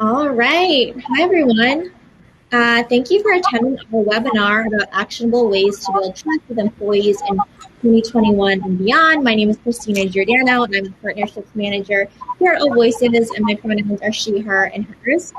All right. Hi, everyone. Thank you for attending our webinar about actionable ways to build trust with employees in 2021 and beyond. My name is Christina Giordano, and I'm a partnerships manager here at AllVoices, and my pronouns are she, her, and hers.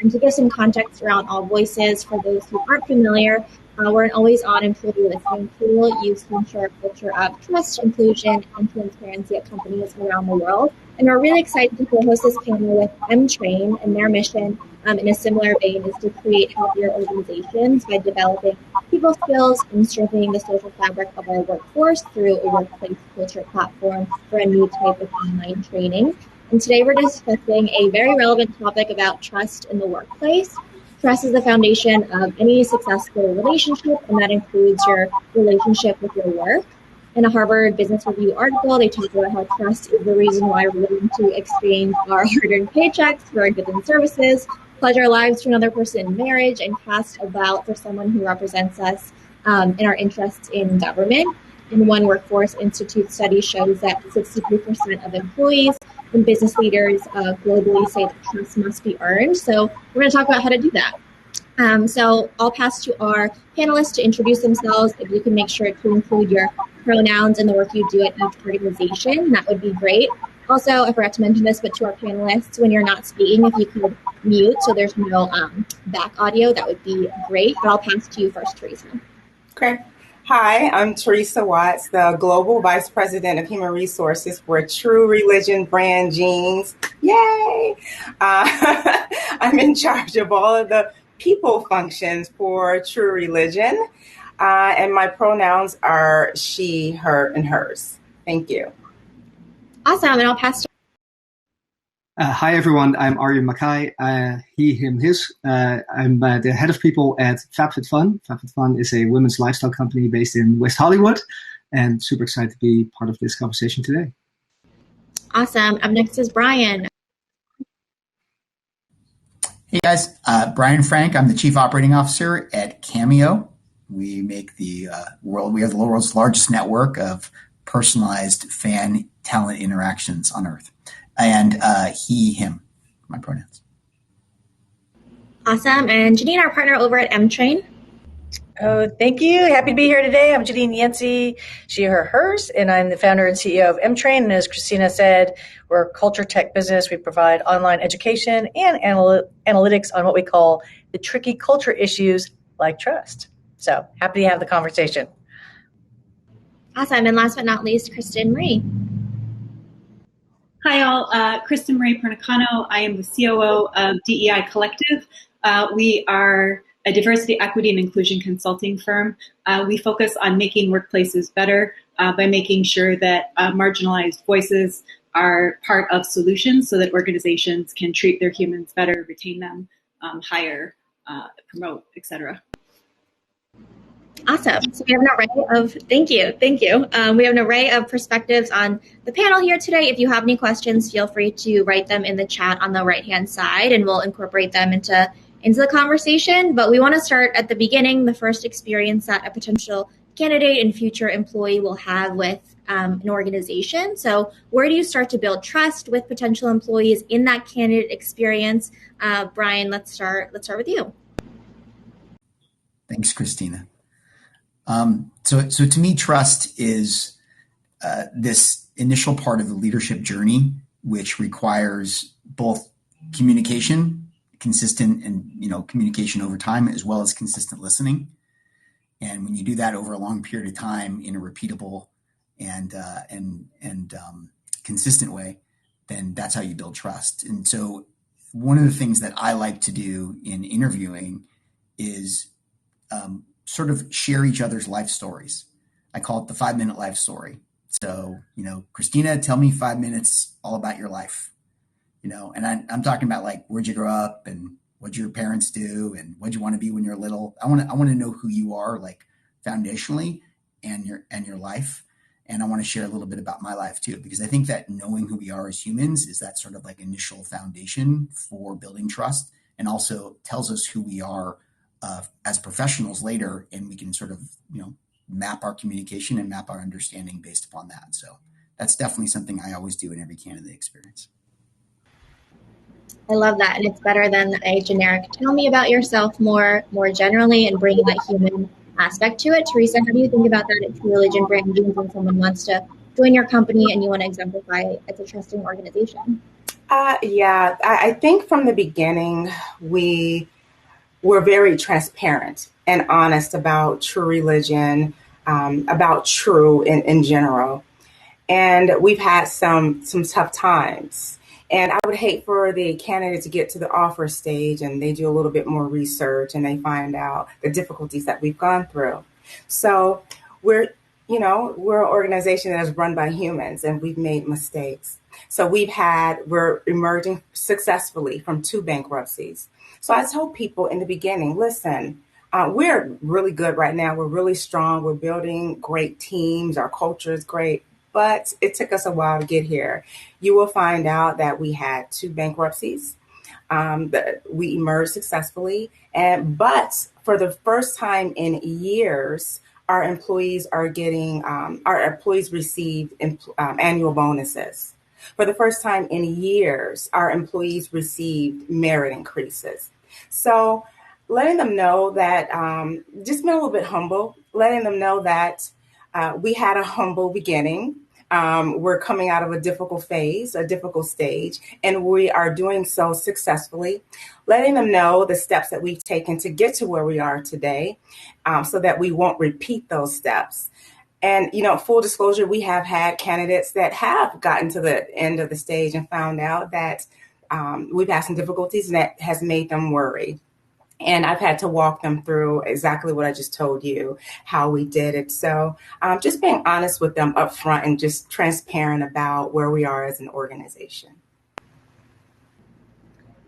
And to give some context around AllVoices, for those who aren't familiar, we're an always-on employee listening tool used to ensure a culture of trust, inclusion, and transparency at companies around the world. And we're really excited to co-host this panel with Emtrain, and their mission in a similar vein is to create healthier organizations by developing people skills and strengthening the social fabric of our workforce through a workplace culture platform for a new type of online training. And today we're discussing a very relevant topic about trust in the workplace. Trust is the foundation of any successful relationship, and that includes your relationship with your work. In a Harvard Business Review article, they talk about how trust is the reason why we're willing to exchange our hard-earned paychecks for our goods and services, pledge our lives to another person in marriage, and cast a ballot for someone who represents us in our interests in government. And one Workforce Institute study shows that 63% of employees and business leaders globally say that trust must be earned. So we're going to talk about how to do that. So I'll pass to our panelists to introduce themselves. If you can make sure to include your pronouns and the work you do at each organization, that would be great. Also, I forgot to mention this, but to our panelists, when you're not speaking, if you could mute so there's no back audio, that would be great. But I'll pass to you first, Theresa. Okay. Hi, I'm Theresa Watts, the Global Vice President of Human Resources for True Religion brand jeans. Yay! I'm in charge of all of the people functions for True Religion, and my pronouns are she, her, and hers. Thank you. Awesome, and I'll pass to Hi, everyone. I'm Arjen Mackaaij, he, him, his. I'm the head of people at FabFitFun. FabFitFun is a women's lifestyle company based in West Hollywood, and super excited to be part of this conversation today. Awesome. Up next is Brian. Hey, guys. Brian Frank. I'm the Chief Operating Officer at Cameo. We make we have the world's largest network of personalized fan talent interactions on Earth. And he, him, my pronouns. Awesome. And Janine, our partner over at Emtrain. Oh, thank you. Happy to be here today. I'm Janine Yancey, she, her, hers, and I'm the founder and CEO of Emtrain. And as Christina said, we're a culture tech business. We provide online education and analytics on what we call the tricky culture issues like trust. So happy to have the conversation. Awesome. And last but not least, Kristin-Marie. Hi, all. Kristin-Marie Pernicano. I am the COO of DEI Collective. We are a diversity, equity, and inclusion consulting firm. We focus on making workplaces better by making sure that marginalized voices are part of solutions so that organizations can treat their humans better, retain them, hire, promote, etc. Awesome. So we have an array of, thank you. We have an array of perspectives on the panel here today. If you have any questions, feel free to write them in the chat on the right-hand side, and we'll incorporate them into the conversation. But we want to start at the beginning, the first experience that a potential candidate and future employee will have with an organization. So where do you start to build trust with potential employees in that candidate experience? Brian, let's start with you. Thanks, Christina. So to me, trust is this initial part of the leadership journey, which requires both communication, consistent and communication over time, as well as consistent listening. And when you do that over a long period of time in a repeatable and consistent way, then that's how you build trust. And so one of the things that I like to do in interviewing is sort of share each other's life stories. I call it the 5-minute life story. So, Christina, tell me 5 minutes all about your life, and I'm talking about like, where'd you grow up and what'd your parents do and what'd you want to be when you're little? I want to know who you are, like foundationally and your life. And I want to share a little bit about my life too, because I think that knowing who we are as humans is that sort of like initial foundation for building trust, and also tells us who we are as professionals later, and we can sort of, map our communication and map our understanding based upon that. So that's definitely something I always do in every candidate experience. I love that, and it's better than a generic "tell me about yourself" more generally, and bringing that human aspect to it. Theresa, how do you think about that at True Religion Brand Jeans when someone wants to join your company and you want to exemplify it's a trusting organization? Yeah, I think from the beginning, we were very transparent and honest about True Religion, about True in general. And we've had some tough times. And I would hate for the candidate to get to the offer stage and they do a little bit more research and they find out the difficulties that we've gone through. So we're an organization that is run by humans and we've made mistakes. So we're emerging successfully from 2 bankruptcies. So I told people in the beginning, listen, we're really good right now. We're really strong. We're building great teams. Our culture is great. But it took us a while to get here. You will find out that we had 2 bankruptcies. That we emerged successfully. But for the first time in years, our employees received annual bonuses. For the first time in years, our employees received merit increases. So letting them know that, just being a little bit humble, letting them know that we had a humble beginning. We're coming out of a difficult phase, a difficult stage, and we are doing so successfully, letting them know the steps that we've taken to get to where we are today, so that we won't repeat those steps. And, full disclosure, we have had candidates that have gotten to the end of the stage and found out that we've had some difficulties and that has made them worry. And I've had to walk them through exactly what I just told you, how we did it. So just being honest with them up front and just transparent about where we are as an organization.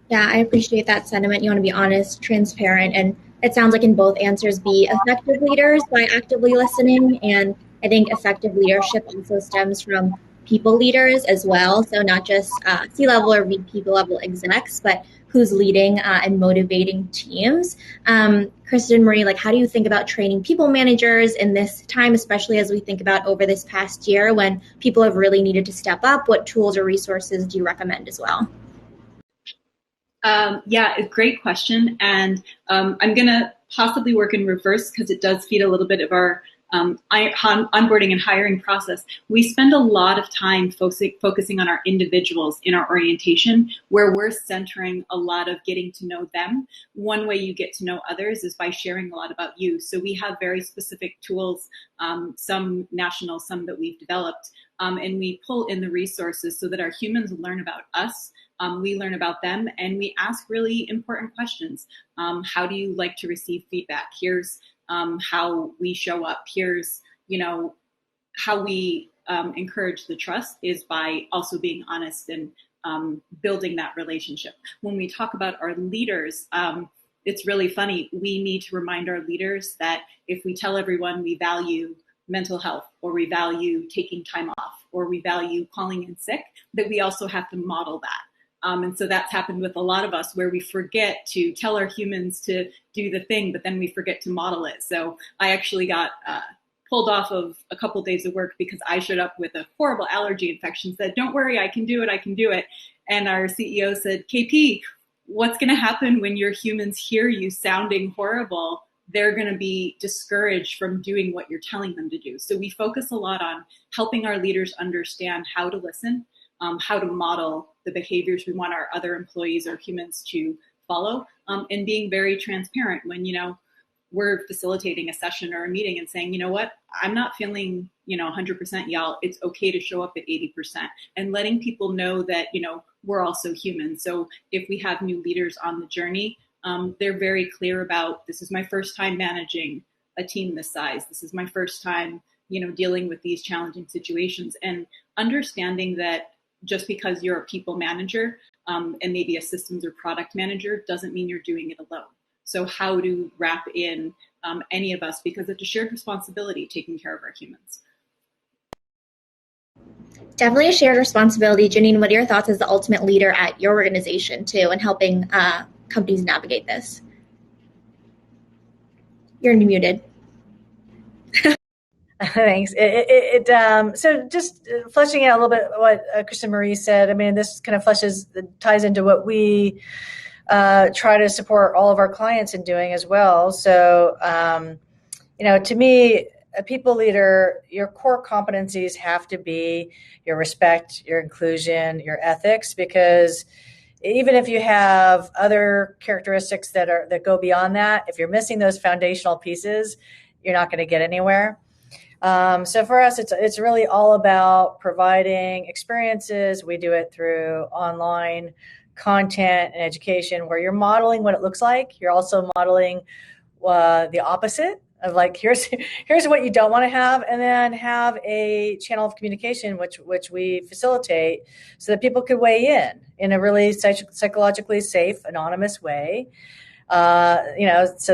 Yeah, I appreciate that sentiment. You want to be honest, transparent, and it sounds like in both answers, be effective leaders by actively listening. And I think effective leadership also stems from people leaders as well. So not just C-level or VP level execs, but who's leading and motivating teams. Kristin-Marie, how do you think about training people managers in this time, especially as we think about over this past year when people have really needed to step up? What tools or resources do you recommend as well? Yeah, a great question. And I'm going to possibly work in reverse because it does feed a little bit of our onboarding and hiring process. We spend a lot of time focusing on our individuals in our orientation, where we're centering a lot of getting to know them. One way you get to know others is by sharing a lot about you. So we have very specific tools, some national, some that we've developed, and we pull in the resources so that our humans learn about us. We learn about them, and we ask really important questions. How do you like to receive feedback? Here's how we show up. Here's, how we encourage the trust is by also being honest and building that relationship. When we talk about our leaders, it's really funny. We need to remind our leaders that if we tell everyone we value mental health, or we value taking time off, or we value calling in sick, that we also have to model that. And so that's happened with a lot of us, where we forget to tell our humans to do the thing, but then we forget to model it. So I actually got pulled off of a couple of days of work because I showed up with a horrible allergy infection, said, don't worry, I can do it. And our CEO said, KP, what's going to happen when your humans hear you sounding horrible? They're going to be discouraged from doing what you're telling them to do. So we focus a lot on helping our leaders understand how to listen, how to model the behaviors we want our other employees or humans to follow, and being very transparent when, we're facilitating a session or a meeting and saying, you know what, I'm not feeling, 100% y'all. It's okay to show up at 80%, and letting people know that, we're also human. So if we have new leaders on the journey, they're very clear about, this is my first time managing a team this size. This is my first time, dealing with these challenging situations, and understanding that just because you're a people manager and maybe a systems or product manager doesn't mean you're doing it alone. So how to wrap in any of us, because it's a shared responsibility taking care of our humans. Definitely a shared responsibility. Janine, what are your thoughts as the ultimate leader at your organization too, and helping companies navigate this? You're muted. Thanks. So just fleshing out a little bit what Kristin-Marie said. I mean, this kind of ties into what we try to support all of our clients in doing as well. So, to me, a people leader, your core competencies have to be your respect, your inclusion, your ethics, because even if you have other characteristics that go beyond that, if you're missing those foundational pieces, you're not going to get anywhere. So for us, it's really all about providing experiences. We do it through online content and education where you're modeling what it looks like. You're also modeling the opposite of like, here's what you don't want to have, and then have a channel of communication, which we facilitate so that people could weigh in a really psychologically safe, anonymous way. So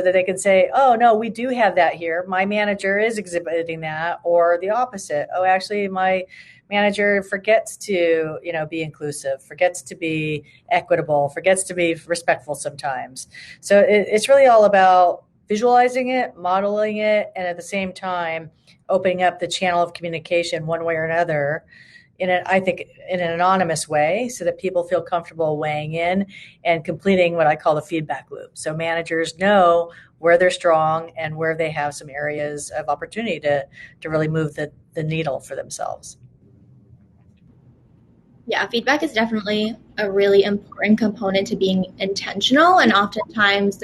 that they can say, oh, no, we do have that here. My manager is exhibiting that, or the opposite. Oh, actually, my manager forgets to, be inclusive, forgets to be equitable, forgets to be respectful sometimes. So it's really all about visualizing it, modeling it, and at the same time, opening up the channel of communication one way or another in an anonymous way so that people feel comfortable weighing in and completing what I call the feedback loop. So managers know where they're strong and where they have some areas of opportunity to really move the needle for themselves. Yeah, feedback is definitely a really important component to being intentional. And oftentimes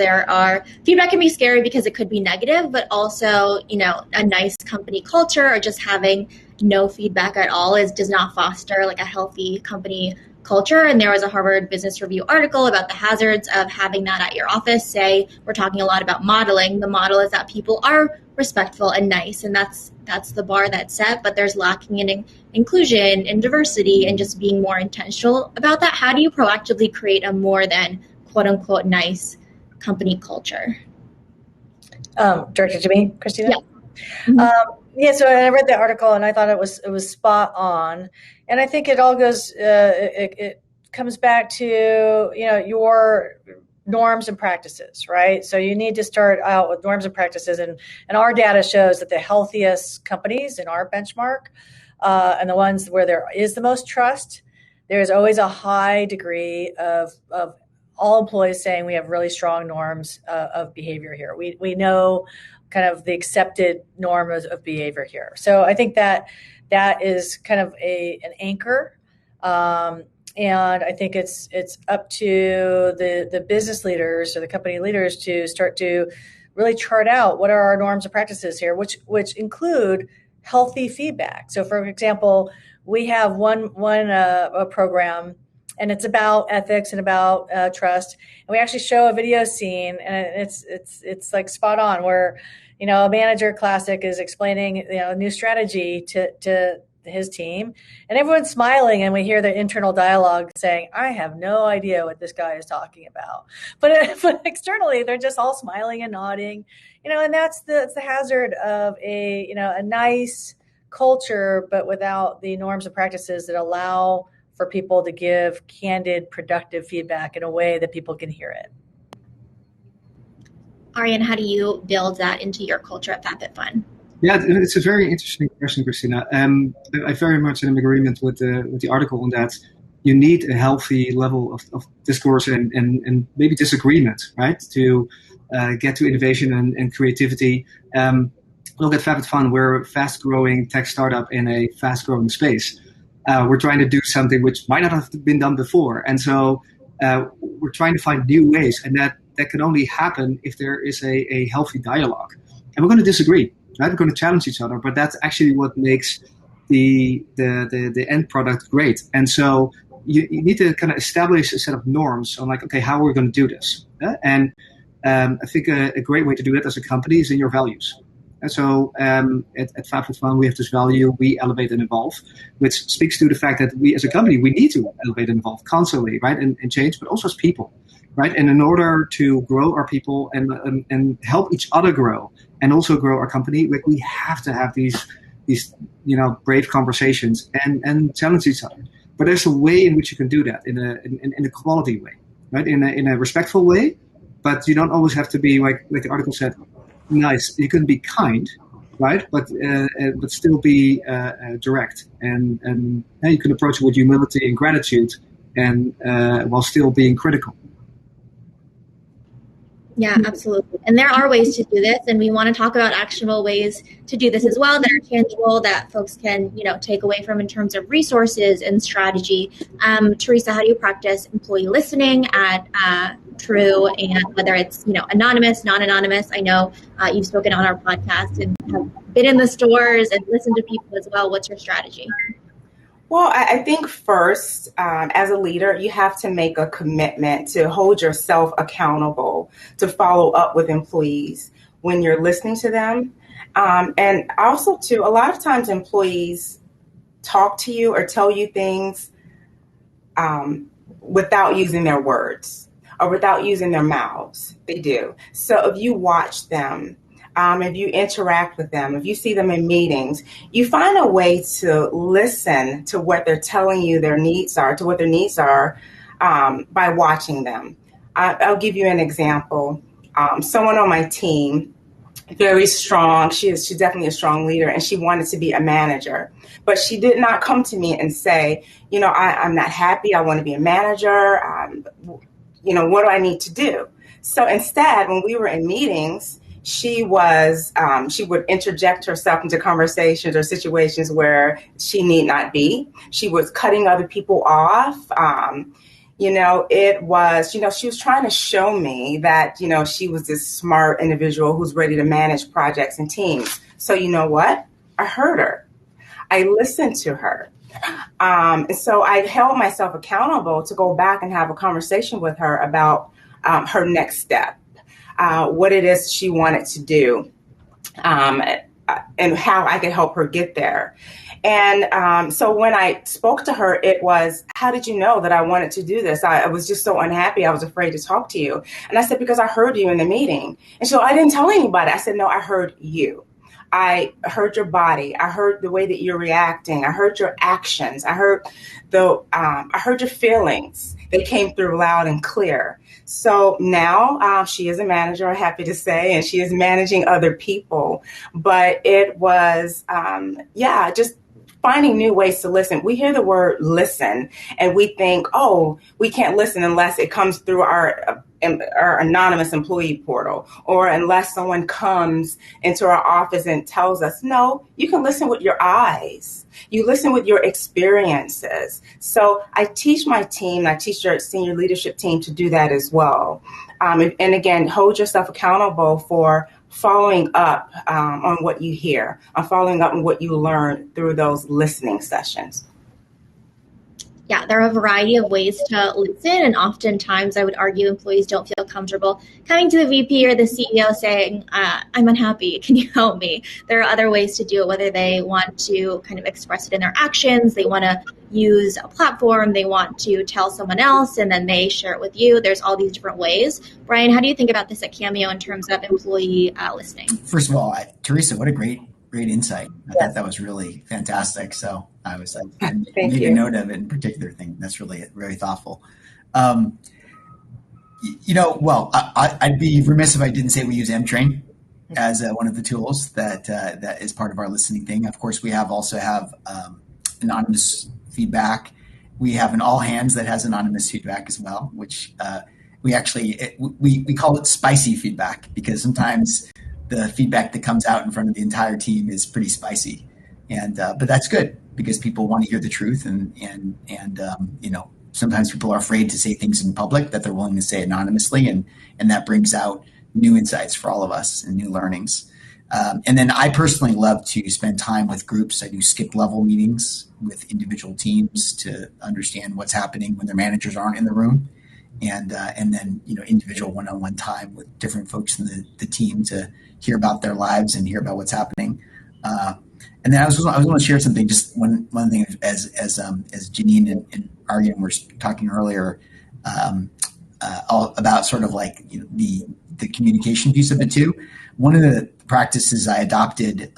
feedback can be scary because it could be negative, but also, a nice company culture or just having no feedback at all does not foster like a healthy company culture. And there was a Harvard Business Review article about the hazards of having that at your office. Say, we're talking a lot about modeling. The model is that people are respectful and nice, and that's the bar that's set, but there's lacking in inclusion and diversity and just being more intentional about that. How do you proactively create a more than quote unquote nice company culture? Directed to me, Christina? Yeah. Mm-hmm. So I read the article and I thought it was spot on. And I think it all goes, it comes back to, your norms and practices, right? So you need to start out with norms and practices. And our data shows that the healthiest companies in our benchmark and the ones where there is the most trust, there's always a high degree of all employees saying we have really strong norms of behavior here. We know kind of the accepted norms of behavior here. So I think that is kind of an anchor. And I think it's up to the business leaders or the company leaders to start to really chart out what are our norms and practices here, which include healthy feedback. So, for example, we have one program, and it's about ethics and about trust. And we actually show a video scene, and it's like spot on where a manager classic is explaining a new strategy to his team, and everyone's smiling, and we hear the internal dialogue saying, I have no idea what this guy is talking about. But externally, they're just all smiling and nodding, and that's the hazard of a nice culture, but without the norms and practices that allow for people to give candid, productive feedback in a way that people can hear it. Arjen, how do you build that into your culture at FabFitFun? Yeah, it's a very interesting question, Christina. I very much am in agreement with the article on that. You need a healthy level of discourse and maybe disagreement, right, to get to innovation and creativity. Look at FabFitFun. We're a fast-growing tech startup in a fast-growing space. We're trying to do something which might not have been done before. And so we're trying to find new ways, and that can only happen if there is a healthy dialogue. And we're going to disagree. Right? We're going to challenge each other, but that's actually what makes the end product great. And so you need to kind of establish a set of norms on like, okay, how are we going to do this? And I think a great way to do it as a company is in your values. And so at FabFitFun, we have this value, we elevate and evolve, which speaks to the fact that we as a company, we need to elevate and evolve constantly, right, and change, but also as people. Right, and in order to grow our people and help each other grow, and also grow our company, like we have to have these brave conversations and challenge each other. But there's a way in which you can do that in a quality way, right? In a respectful way. But you don't always have to be like the article said, nice. You can be kind, right? But still be direct, and you can approach it with humility and gratitude, and while still being critical. Yeah, absolutely. And there are ways to do this, and we want to talk about actionable ways to do this as well that are tangible, that folks can, take away from in terms of resources and strategy. Theresa, how do you practice employee listening at True, and whether it's, anonymous, non-anonymous? I know you've spoken on our podcast and have been in the stores and listened to people as well. What's your strategy? Well, I think first, as a leader, you have to make a commitment to hold yourself accountable, to follow up with employees when you're listening to them. And also, too, a lot of times employees talk to you or tell you things without using their words or without using their mouths. They do. So if you watch them, if you interact with them, if you see them in meetings, you find a way to listen to what they're telling you their needs are, by watching them. I'll give you an example. Someone on my team, very strong, she's definitely a strong leader, and she wanted to be a manager. But she did not come to me and say, I'm not happy, I want to be a manager, what do I need to do? So instead, when we were in meetings, she would interject herself into conversations or situations where she need not be. She was cutting other people off. It was, she was trying to show me that, she was this smart individual who's ready to manage projects and teams. So you know what? I heard her. I listened to her. And so I held myself accountable to go back and have a conversation with her about her next step. What it is she wanted to do, and how I could help her get there. And so when I spoke to her, it was, how did you know that I wanted to do this? I was just so unhappy. I was afraid to talk to you. And I said, because I heard you in the meeting. And so I didn't tell anybody. I said, no, I heard you. I heard your body. I heard the way that you're reacting. I heard your actions. I heard your feelings. They came through loud and clear. So now she is a manager, I'm happy to say, and she is managing other people. But it was, just finding new ways to listen. We hear the word listen and we think, oh, we can't listen unless it comes through our anonymous employee portal, or unless someone comes into our office and tells us. No, you can listen with your eyes. You listen with your experiences. So I teach my team, I teach your senior leadership team to do that as well. And again, hold yourself accountable for following up on what you hear, on following up on what you learn through those listening sessions. Yeah, there are a variety of ways to listen, and oftentimes I would argue employees don't feel comfortable coming to the VP or the CEO saying, I'm unhappy, can you help me? There are other ways to do it, whether they want to kind of express it in their actions, they want to use a platform, they want to tell someone else, and then they share it with you. There's all these different ways. Brian, how do you think about this at Cameo in terms of employee listening? First of all, Theresa, what a great insight. I thought that was really fantastic. So I made a note of it in particular thing. That's really very thoughtful. I'd be remiss if I didn't say we use Emtrain as one of the tools that is part of our listening thing. Of course, we also have anonymous feedback. We have an all hands that has anonymous feedback as well, which we call it spicy feedback, because sometimes the feedback that comes out in front of the entire team is pretty spicy, but that's good because people want to hear the truth, and sometimes people are afraid to say things in public that they're willing to say anonymously, and that brings out new insights for all of us and new learnings. And then I personally love to spend time with groups. I do skip level meetings with individual teams to understand what's happening when their managers aren't in the room, and then individual one-on-one time with different folks in the team to hear about their lives and hear about what's happening. And then I was going to share something. Just one thing, as Janine and Arjen were talking earlier, all about sort of like the communication piece of it too. One of the practices I adopted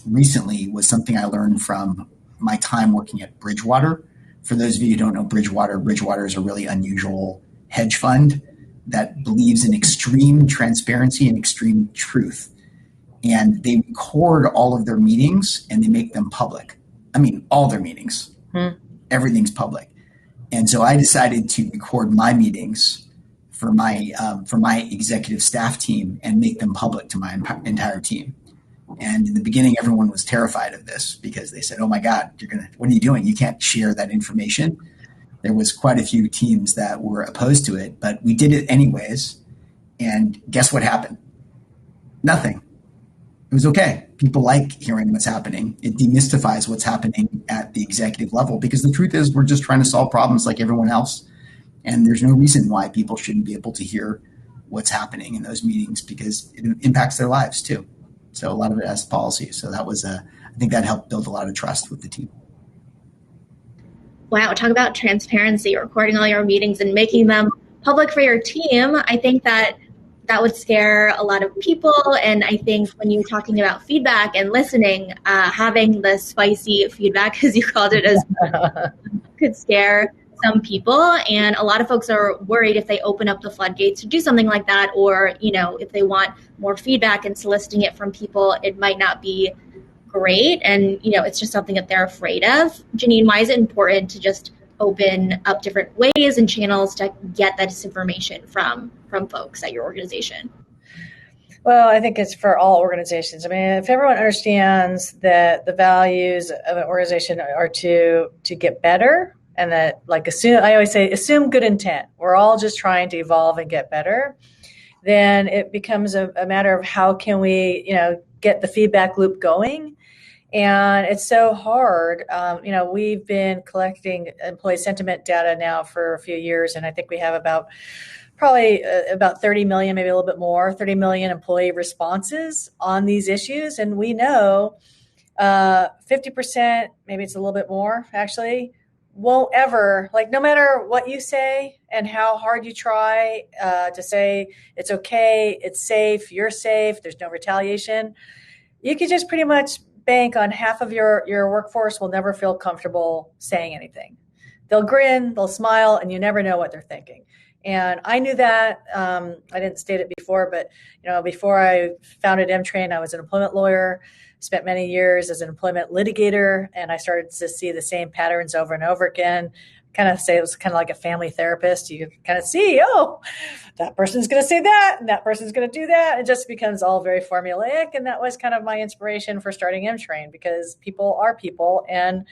recently was something I learned from my time working at Bridgewater. For those of you who don't know Bridgewater is a really unusual hedge fund that believes in extreme transparency and extreme truth. and they record all of their meetings and they make them public. I mean, all their meetings, everything's public. And so I decided to record my meetings for my executive staff team and make them public to my entire team. And in the beginning, everyone was terrified of this because they said, "Oh my God, what are you doing? You can't share that information." There was quite a few teams that were opposed to it, but we did it anyways. And guess what happened? Nothing. It was okay. People like hearing what's happening. It demystifies what's happening at the executive level, because the truth is we're just trying to solve problems like everyone else. And there's no reason why people shouldn't be able to hear what's happening in those meetings, because it impacts their lives too. So a lot of it has policy. So that was I think that helped build a lot of trust with the team. Wow, talk about transparency, recording all your meetings and making them public for your team. I think that would scare a lot of people. And I think when you're talking about feedback and listening, having the spicy feedback, as you called it, as could scare some people. And a lot of folks are worried if they open up the floodgates to do something like that, or, if they want more feedback and soliciting it from people, it might not be great. And, it's just something that they're afraid of. Janine, why is it important to just open up different ways and channels to get that disinformation from folks at your organization? Well, I think it's for all organizations. I mean, if everyone understands that the values of an organization are to get better, and that, I always say, assume good intent. We're all just trying to evolve and get better. Then it becomes a matter of how can we, get the feedback loop going. And it's so hard. We've been collecting employee sentiment data now for a few years, and I think we have about 30 million, maybe a little bit more, 30 million employee responses on these issues. And we know 50%, maybe it's a little bit more actually, won't ever, no matter what you say and how hard you try to say it's okay, it's safe, you're safe, there's no retaliation, you could just pretty much bank on half of your workforce will never feel comfortable saying anything. They'll grin, they'll smile, and you never know what they're thinking. And I knew that. I didn't state it before, but before I founded Emtrain, I was an employment lawyer, spent many years as an employment litigator, and I started to see the same patterns over and over again. Kind of say it was kind of like a family therapist. You kind of see, that person's going to say that, and that person's going to do that. It just becomes all very formulaic. And that was kind of my inspiration for starting Emtrain, because people are people, and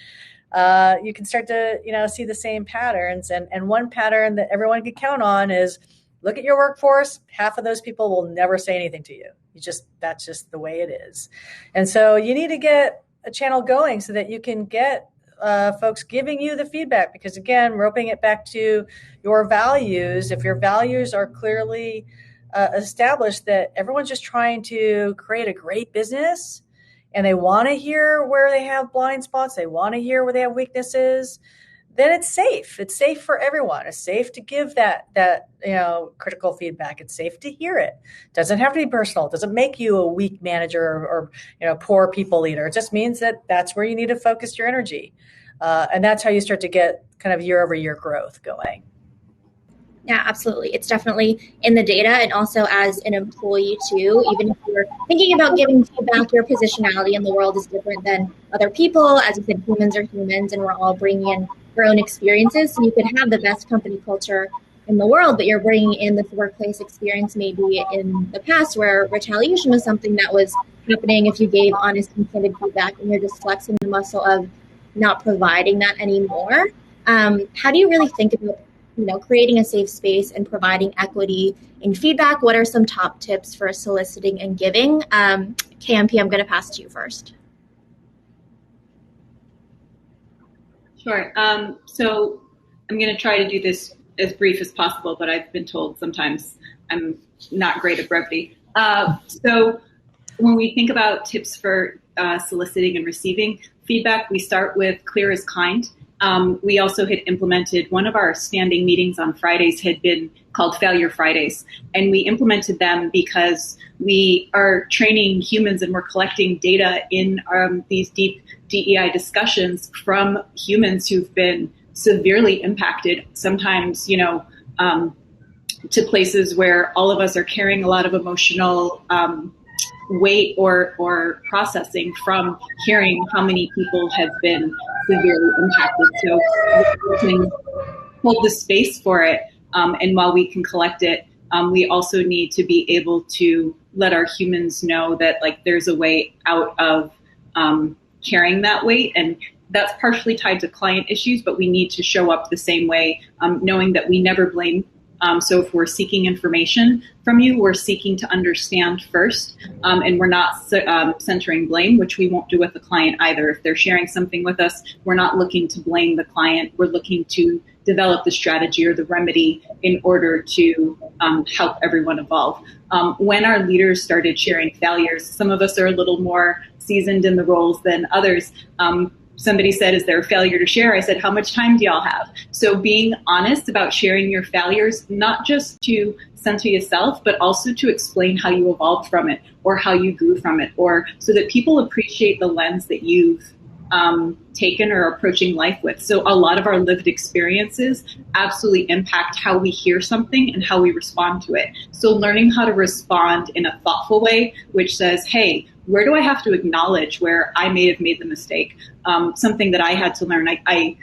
you can start to, see the same patterns. And one pattern that everyone can count on is look at your workforce. Half of those people will never say anything to you. That's just the way it is. And so you need to get a channel going so that you can get folks giving you the feedback, because again, roping it back to your values. If your values are clearly established, that everyone's just trying to create a great business, and they want to hear where they have blind spots, they want to hear where they have weaknesses, then it's safe. It's safe for everyone. It's safe to give that critical feedback. It's safe to hear it. It doesn't have to be personal. It doesn't make you a weak manager or poor people leader. It just means that that's where you need to focus your energy. And that's how you start to get kind of year over year growth going. Yeah, absolutely. It's definitely in the data, and also as an employee too. Even if you're thinking about giving feedback, your positionality in the world is different than other people. As you said, humans are humans, and we're all bringing in our own experiences. So you could have the best company culture in the world, but you're bringing in this workplace experience maybe in the past where retaliation was something that was happening if you gave honest and candid feedback, and you're just flexing the muscle of not providing that anymore. How do you really think about creating a safe space and providing equity in feedback? What are some top tips for soliciting and giving? KMP, I'm going to pass to you first. Sure. So I'm going to try to do this as brief as possible, but I've been told sometimes I'm not great at brevity. So when we think about tips for soliciting and receiving feedback, we start with clear as kind. We also had implemented one of our standing meetings on Fridays had been called Failure Fridays. And we implemented them because we are training humans and we're collecting data in these deep DEI discussions from humans who've been severely impacted, sometimes, to places where all of us are carrying a lot of emotional weight or processing from hearing how many people have been severely impacted. So we can hold the space for it, and while we can collect it, we also need to be able to let our humans know that like there's a way out of carrying that weight, and that's partially tied to client issues, but we need to show up the same way, knowing that we never blame. So if we're seeking information from you, we're seeking to understand first, and we're not centering blame, which we won't do with the client either. If they're sharing something with us, we're not looking to blame the client. We're looking to develop the strategy or the remedy in order to help everyone evolve. When our leaders started sharing failures, some of us are a little more seasoned in the roles than others. Somebody said, is there a failure to share? I said, how much time do y'all have? So being honest about sharing your failures, not just to center yourself, but also to explain how you evolved from it or how you grew from it, or so that people appreciate the lens that you've taken or approaching life with. So a lot of our lived experiences absolutely impact how we hear something and how we respond to it. So learning how to respond in a thoughtful way, which says, hey, where do I have to acknowledge where I may have made the mistake? Something that I had to learn. I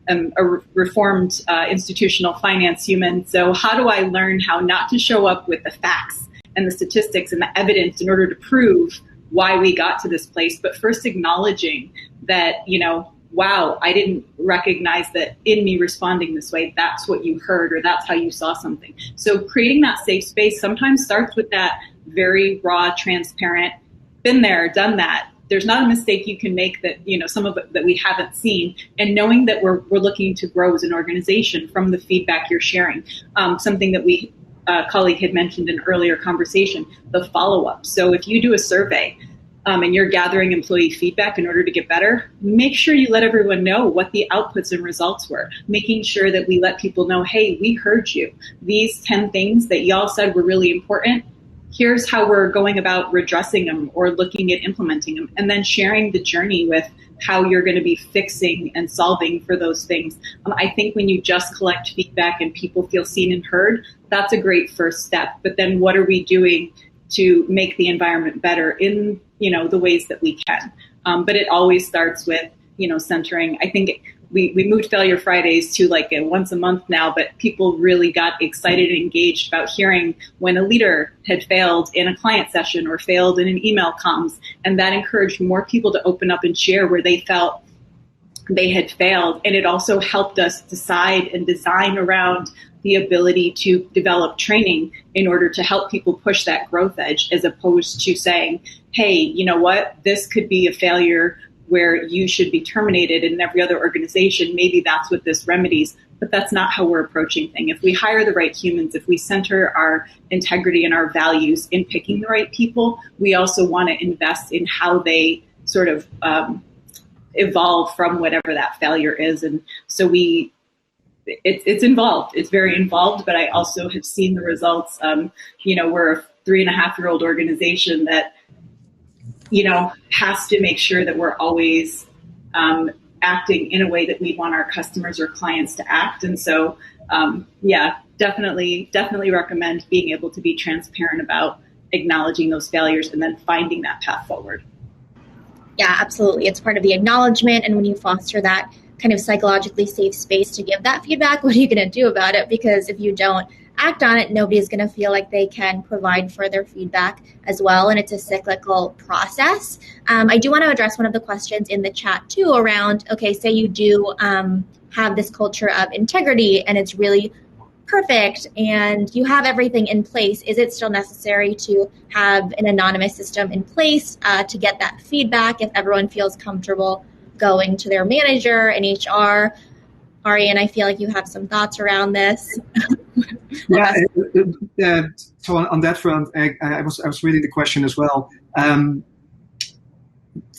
am a reformed institutional finance human. So how do I learn how not to show up with the facts and the statistics and the evidence in order to prove why we got to this place, but first acknowledging that, wow, I didn't recognize that in me responding this way, that's what you heard, or that's how you saw something. So creating that safe space sometimes starts with that very raw, transparent, been there, done that. There's not a mistake you can make that, some of it that we haven't seen, and knowing that we're looking to grow as an organization from the feedback you're sharing. Something that a colleague had mentioned in an earlier conversation, the follow-up. So if you do a survey and you're gathering employee feedback in order to get better, make sure you let everyone know what the outputs and results were, making sure that we let people know, hey, we heard you. These 10 things that y'all said were really important, here's how we're going about redressing them or looking at implementing them, and then sharing the journey with how you're going to be fixing and solving for those things. I think when you just collect feedback and people feel seen and heard, that's a great first step. But then what are we doing to make the environment better in, the ways that we can? But it always starts with, centering. I think we moved Failure Fridays to like a once a month now, but people really got excited and engaged about hearing when a leader had failed in a client session or failed in an email comms. And that encouraged more people to open up and share where they felt they had failed. And it also helped us decide and design around the ability to develop training in order to help people push that growth edge, as opposed to saying, hey, you know what, this could be a failure where you should be terminated. In every other organization, maybe that's what this remedies, but that's not how we're approaching things. If we hire the right humans, if we center our integrity and our values in picking the right people, we also want to invest in how they sort of evolve from whatever that failure is. And so it's involved. It's very involved, but I also have seen the results. We're a 3.5-year-old organization that has to make sure that we're always acting in a way that we want our customers or clients to act. And so, definitely recommend being able to be transparent about acknowledging those failures and then finding that path forward. Yeah, absolutely. It's part of the acknowledgement. And when you foster that kind of psychologically safe space to give that feedback, what are you going to do about it? Because if you don't act on it, nobody's going to feel like they can provide further feedback as well. And it's a cyclical process. I do want to address one of the questions in the chat too around, okay, say you do have this culture of integrity and it's really perfect and you have everything in place. Is it still necessary to have an anonymous system in place to get that feedback if everyone feels comfortable going to their manager and HR? Arjen, I feel like you have some thoughts around this. So on that front, I was reading the question as well.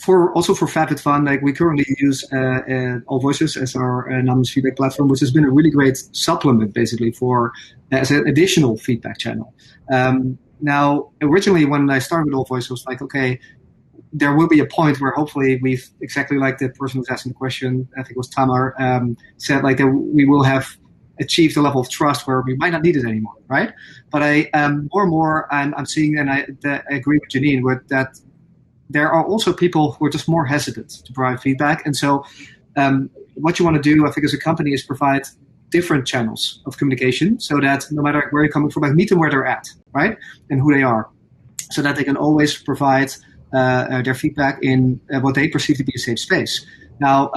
For FabFitFun, like we currently use AllVoices as our anonymous feedback platform, which has been a really great supplement, basically, as an additional feedback channel. Now, originally when I started with AllVoices, I was like, okay, there will be a point where hopefully we've, exactly like the person who's asking the question, I think it was Tamar, said like we will have achieved a level of trust where we might not need it anymore, right? But more and more I'm seeing, and I agree with Janine, with that there are also people who are just more hesitant to provide feedback. And so what you want to do, I think, as a company is provide different channels of communication so that no matter where you're coming from, like meet them where they're at, right? And who they are, so that they can always provide their feedback in what they perceive to be a safe space. Now,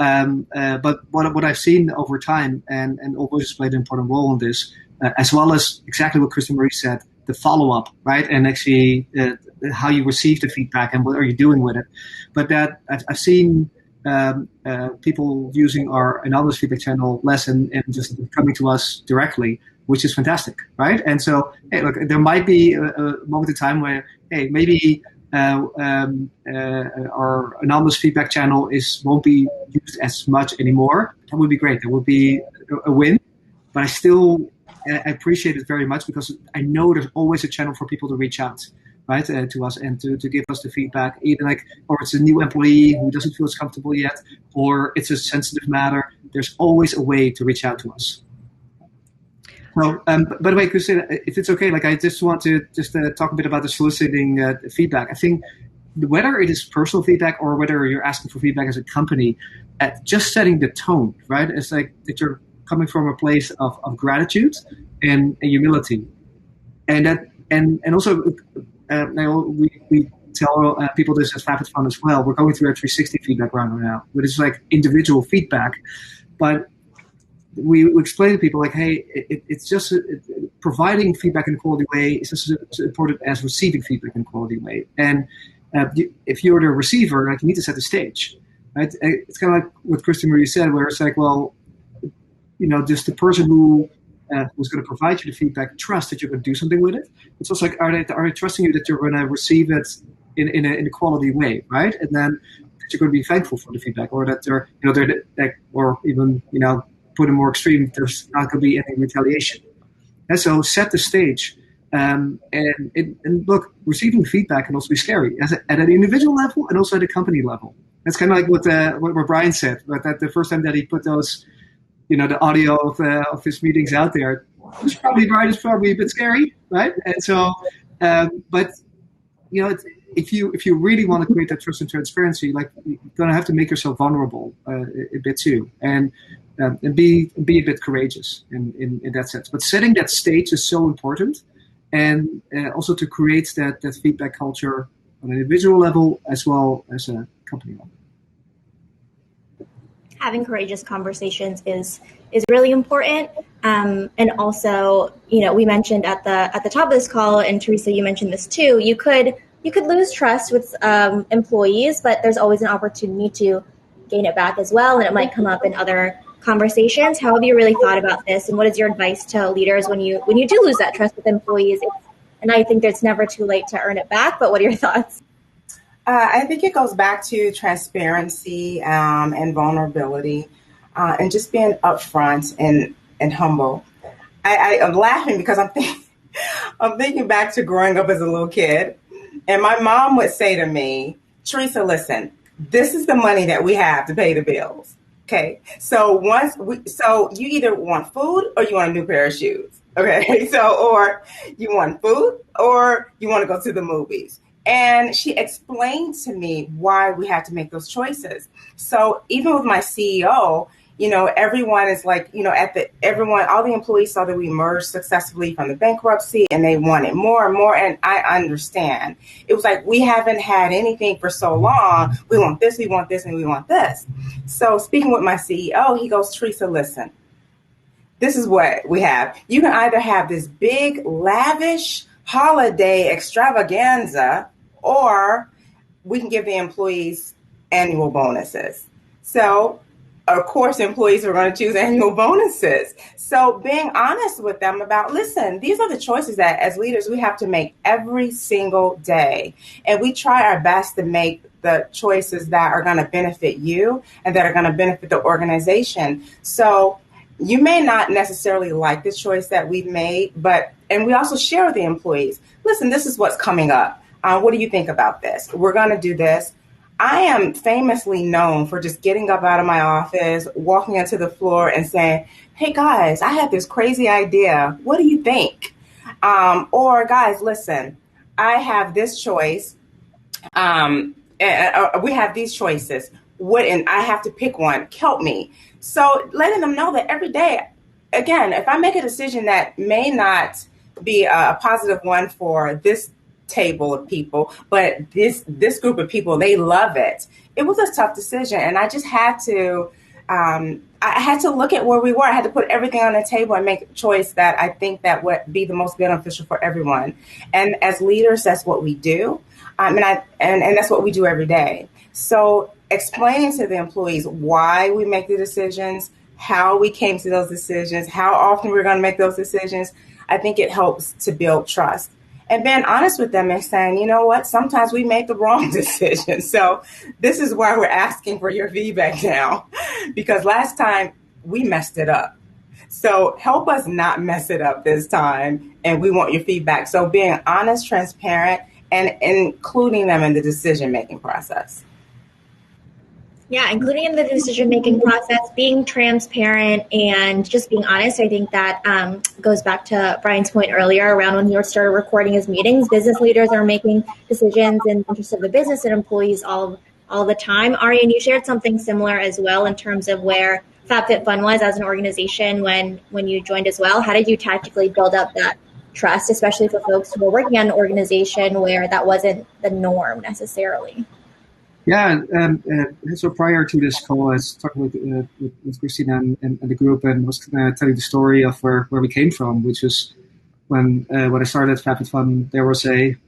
but what I've seen over time, and AllVoices played an important role in this, as well as exactly what Kristin-Marie said, the follow-up, right? And actually how you receive the feedback and what are you doing with it. But that I've seen people using our anonymous feedback channel less and just coming to us directly, which is fantastic, right? And so, hey, look, there might be a moment in time where, hey, maybe our anonymous feedback channel won't be used as much anymore. That would be great. That would be a win. But I still appreciate it very much because I know there's always a channel for people to reach out, right, to us and to give us the feedback. Either or it's a new employee who doesn't feel as comfortable yet, or it's a sensitive matter. There's always a way to reach out to us. Well, by the way, Christina, if it's okay, I just want to talk a bit about the soliciting feedback. I think whether it is personal feedback or whether you're asking for feedback as a company, just setting the tone, right? It's like that you're coming from a place of gratitude and humility, and also we tell people this at FabFitFun as well. We're going through our 360 feedback round right now, but it's like individual feedback, but we explain to people hey, it's just providing feedback in a quality way is just as important as receiving feedback in a quality way. And if you're the receiver, you need to set the stage, right? It's kind of like what Kristin-Marie said, where it's just the person who's going to provide you the feedback trust that you're going to do something with it. It's also are they trusting you that you're going to receive it in a quality way, right? And then that you're going to be thankful for the feedback, or that they're or even put it more extreme, there's not going to be any retaliation. And so set the stage. And look, receiving feedback can also be scary at an individual level and also at a company level. That's kind of like what Brian said, but that the first time that he put those, the audio of his meetings out there, it's probably a bit scary, right? And so, but if you really want to create that trust and transparency, you're going to have to make yourself vulnerable a bit too, and be a bit courageous in that sense. But setting that stage is so important, and also to create that feedback culture on an individual level as well as a company level. Having courageous conversations is really important, and also we mentioned at the top of this call, and Theresa, you mentioned this too. You could lose trust with employees, but there's always an opportunity to gain it back as well, and it might come up in other conversations. How have you really thought about this, and what is your advice to leaders when you do lose that trust with employees? And I think it's never too late to earn it back, but what are your thoughts? I think it goes back to transparency and vulnerability, and just being upfront and humble. I'm laughing because I'm thinking back to growing up as a little kid, and my mom would say to me, "Theresa, listen, this is the money that we have to pay the bills. Okay, so you either want food or you want a new pair of shoes. Okay, or you want food or you want to go to the movies." And she explained to me why we had to make those choices. So even with my CEO, everyone is all the employees saw that we emerged successfully from the bankruptcy and they wanted more and more. And I understand. It was like, we haven't had anything for so long. We want this, and we want this. So speaking with my CEO, he goes, "Theresa, listen, this is what we have. You can either have this big, lavish holiday extravaganza, or we can give the employees annual bonuses." So, of course, employees are going to choose annual bonuses. So being honest with them about, listen, these are the choices that as leaders we have to make every single day. And we try our best to make the choices that are going to benefit you and that are going to benefit the organization. So you may not necessarily like the choice that we've made, and we also share with the employees, listen, this is what's coming up. What do you think about this? We're going to do this. I am famously known for just getting up out of my office, walking into the floor and saying, hey guys, I have this crazy idea. What do you think? Or guys, listen, I have this choice. We have these choices. And I have to pick one. Help me. So letting them know that every day, again, if I make a decision that may not be a positive one for this table of people, but this group of people, they love it. It was a tough decision, and I just had to. I had to look at where we were. I had to put everything on the table and make a choice that I think that would be the most beneficial for everyone. And as leaders, that's what we do. And that's what we do every day. So explaining to the employees why we make the decisions, how we came to those decisions, how often we're going to make those decisions, I think it helps to build trust. And being honest with them and saying, you know what, sometimes we make the wrong decision. So this is why we're asking for your feedback now, because last time we messed it up. So help us not mess it up this time. And we want your feedback. So being honest, transparent, and including them in the decision-making process. Yeah, including in the decision-making process, being transparent and just being honest. I think that goes back to Brian's point earlier around when you started recording his meetings. Business leaders are making decisions in the interest of the business and employees all the time. Arjen, you shared something similar as well in terms of where FabFitFun was as an organization when you joined as well. How did you tactically build up that trust, especially for folks who are working at an organization where that wasn't the norm necessarily? Yeah, so prior to this call, I was talking with Christina and the group, and was telling the story of where we came from, which is when I started FabFitFun, there was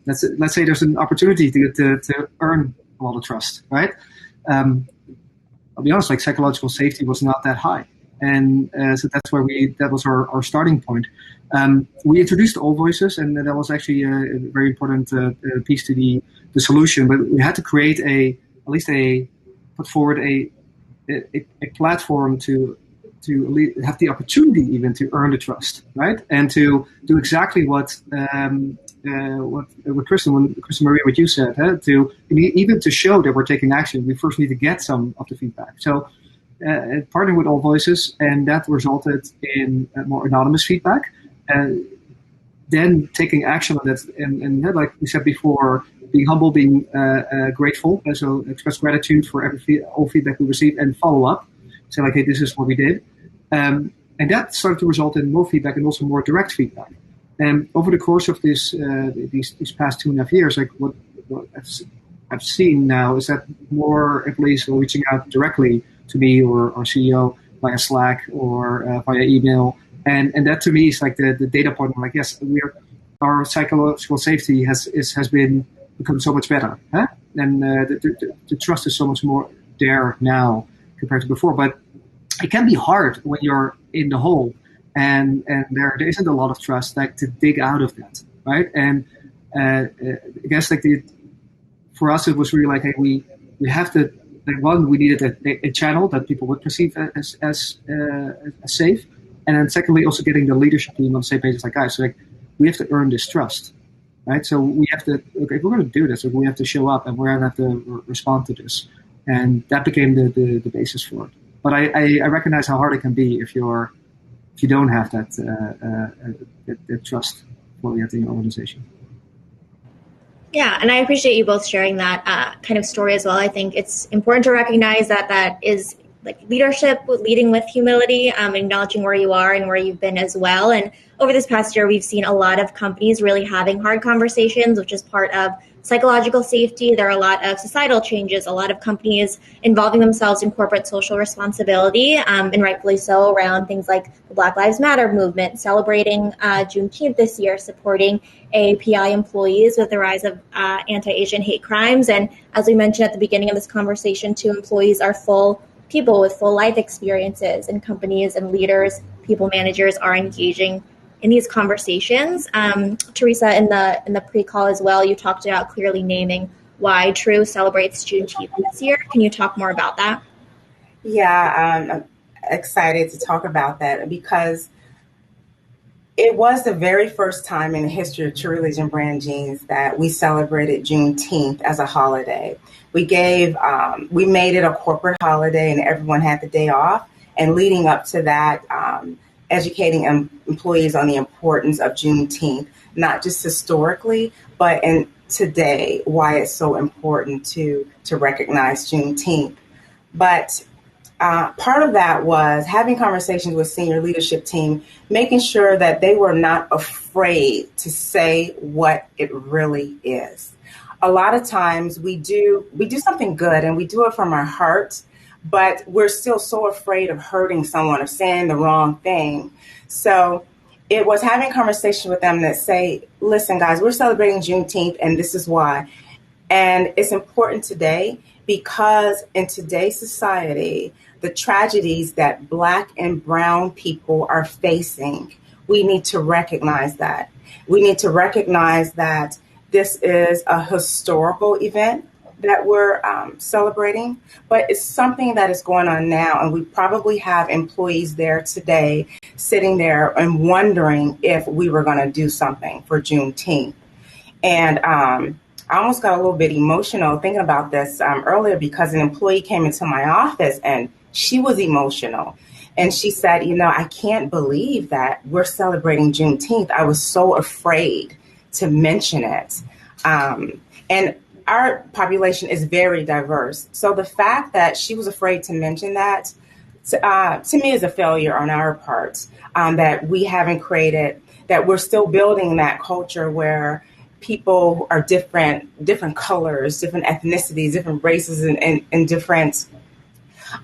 let's say there's an opportunity to earn a lot of trust, right? I'll be honest, like psychological safety was not that high, and so that was our starting point. We introduced AllVoices, and that was actually a very important piece to the solution. But we had to create put forward a platform to have the opportunity even to earn the trust, right? And to do exactly what Kristin-Marie, what you said, to even to show that we're taking action, we first need to get some of the feedback. So partnering with AllVoices, and that resulted in more anonymous feedback, and then taking action on that. And like we said before, being humble, being grateful, so express gratitude for all feedback we receive, and follow up. So like, hey, this is what we did. And that started to result in more feedback and also more direct feedback. And over the course of these past 2.5 years, like what I've seen now is that more employees are reaching out directly to me or our CEO via Slack or via email. And that to me is like the data point. I'm like, yes, our psychological safety has become so much better, and the trust is so much more there now compared to before. But it can be hard when you're in the hole and there isn't a lot of trust, like to dig out of that, right? And I guess like for us it was really like, hey, we have to, like, one, we needed a channel that people would perceive as safe, and then secondly also getting the leadership team on the same page. It's like, guys, so like, we have to earn this trust. Right, so we have to. Okay, if we're going to do this, we have to show up, and we're going to have to respond to this, and that became the basis for it. But I recognize how hard it can be if you don't have that trust fully at the organization. Yeah, and I appreciate you both sharing that kind of story as well. I think it's important to recognize that is like leadership, leading with humility, acknowledging where you are and where you've been as well. And over this past year, we've seen a lot of companies really having hard conversations, which is part of psychological safety. There are a lot of societal changes, a lot of companies involving themselves in corporate social responsibility, and rightfully so, around things like the Black Lives Matter movement, celebrating Juneteenth this year, supporting AAPI employees with the rise of anti-Asian hate crimes. And as we mentioned at the beginning of this conversation, too, employees are full people with full life experiences, and companies and leaders, people managers are engaging in these conversations. Theresa, in the pre-call as well, you talked about clearly naming why True celebrates Juneteenth this year. Can you talk more about that? Yeah, I'm excited to talk about that because It was the very first time in the history of True Religion Brand Jeans that we celebrated Juneteenth as a holiday. We made it a corporate holiday and everyone had the day off. And leading up to that, educating employees on the importance of Juneteenth, not just historically, but in today, why it's so important to recognize Juneteenth. But part of that was having conversations with senior leadership team, making sure that they were not afraid to say what it really is. A lot of times we do something good and we do it from our heart, but we're still so afraid of hurting someone, of saying the wrong thing. So it was having conversations with them that say, listen, guys, we're celebrating Juneteenth and this is why. And it's important today because in today's society, the tragedies that Black and Brown people are facing, we need to recognize that. We need to recognize that this is a historical event that we're celebrating, but it's something that is going on now. And we probably have employees there today sitting there and wondering if we were going to do something for Juneteenth. And I almost got a little bit emotional thinking about this earlier because an employee came into my office and she was emotional. And she said, I can't believe that we're celebrating Juneteenth. I was so afraid to mention it. And our population is very diverse. So the fact that she was afraid to mention that, to me, is a failure on our part, that we haven't created, that we're still building that culture where people are different colors, different ethnicities, different races, and different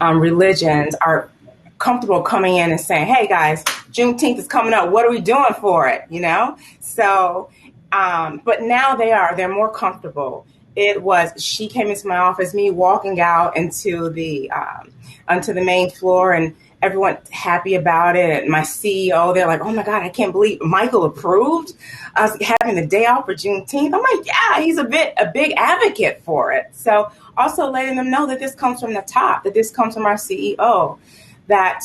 religions are comfortable coming in and saying, hey guys, Juneteenth is coming up. What are we doing for it? So, but now they're more comfortable. She came into my office, me walking out onto the main floor and everyone happy about it. And my CEO, they're like, oh my God, I can't believe Michael approved us having the day off for Juneteenth. I'm like, yeah, he's a big advocate for it. So also letting them know that this comes from the top, that this comes from our CEO, that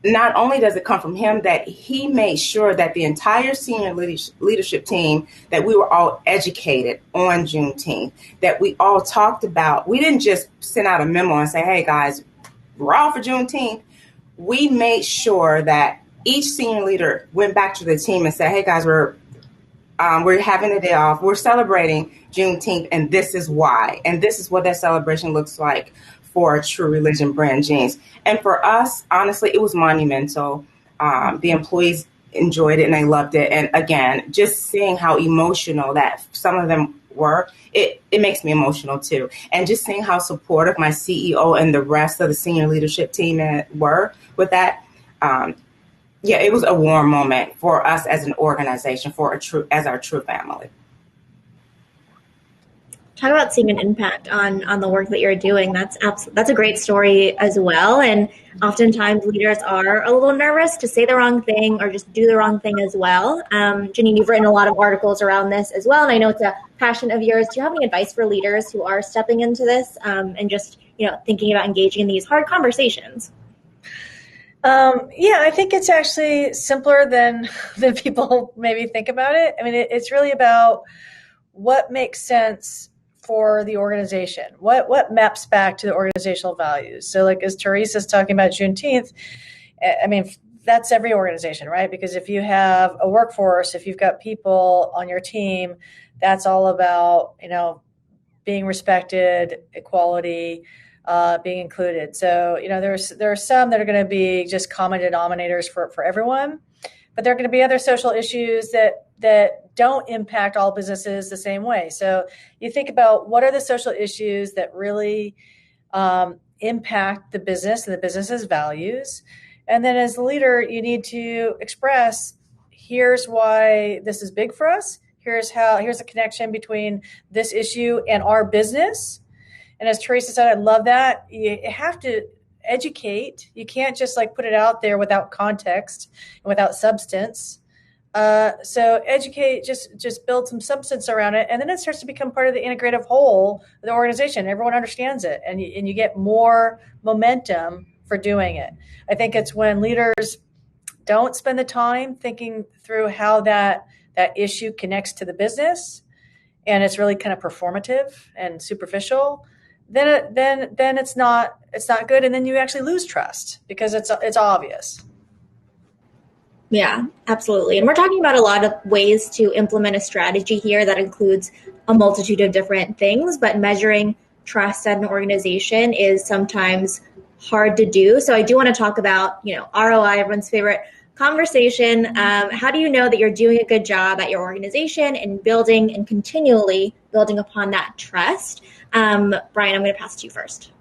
not only does it come from him, that he made sure that the entire senior leadership team, that we were all educated on Juneteenth, that we all talked about. We didn't just send out a memo and say, hey guys, we're all for Juneteenth. We made sure that each senior leader went back to the team and said, hey guys, we're having a day off. We're celebrating Juneteenth and this is why. And this is what that celebration looks like for True Religion Brand Jeans. And for us, honestly, it was monumental. The employees enjoyed it and they loved it. And again, just seeing how emotional that some of them were, it makes me emotional too. And just seeing how supportive my CEO and the rest of the senior leadership team were with that. It was a warm moment for us as an organization, as our true family. Talk about seeing an impact on the work that you're doing. That's a great story as well. And oftentimes leaders are a little nervous to say the wrong thing or just do the wrong thing as well. Janine, you've written a lot of articles around this as well. And I know it's a passion of yours. Do you have any advice for leaders who are stepping into this and just, thinking about engaging in these hard conversations? I think it's actually simpler than people maybe think about it. I mean, it's really about what makes sense for the organization, what maps back to the organizational values. So like as Theresa's talking about Juneteenth, I mean, that's every organization, right? Because if you have a workforce, if you've got people on your team, that's all about, being respected, equality, being included. So, there are some that are going to be just common denominators for everyone, but there are going to be other social issues that don't impact all businesses the same way. So you think about what are the social issues that really impact the business and the business's values. And then as the leader, you need to express, here's why this is big for us. Here's the connection between this issue and our business. And as Theresa said, I love that. You have to educate. You can't just put it out there without context and without substance. So educate, just build some substance around it. And then it starts to become part of the integrative whole of the organization. Everyone understands it and you get more momentum for doing it. I think it's when leaders don't spend the time thinking through how that issue connects to the business, and it's really kind of performative and superficial, then it's not good, and then you actually lose trust because it's obvious. Yeah, absolutely. And we're talking about a lot of ways to implement a strategy here that includes a multitude of different things, but measuring trust at an organization is sometimes hard to do. So I do want to talk about, ROI, everyone's favorite conversation. How do you know that you're doing a good job at your organization and building and continually building upon that trust? Brian, I'm going to pass to you first.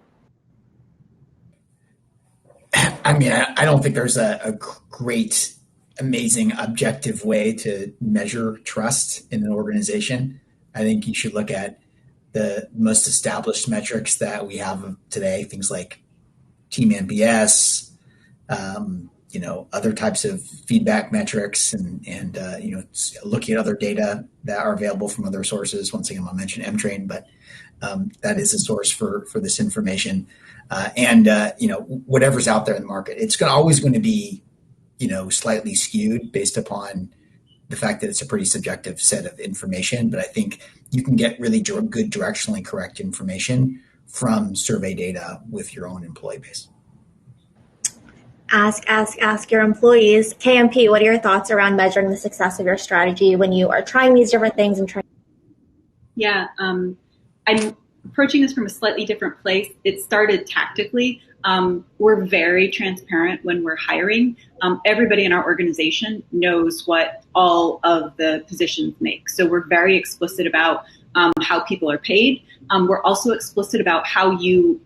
I mean, I don't think there's a great, amazing, objective way to measure trust in an organization. I think you should look at the most established metrics that we have today, things like team NPS, other types of feedback metrics, and looking at other data that are available from other sources. Once again, I'll mention Emtrain, but that is a source for this information. Whatever's out there in the market, it's always going to be, slightly skewed based upon the fact that it's a pretty subjective set of information. But I think you can get really good directionally correct information from survey data with your own employee base. Ask your employees. KMP, what are your thoughts around measuring the success of your strategy when you are trying these different things and trying? Yeah, I'm approaching this from a slightly different place. It started tactically. We're very transparent when we're hiring. Everybody in our organization knows what all of the positions make. So we're very explicit about how people are paid. We're also explicit about how you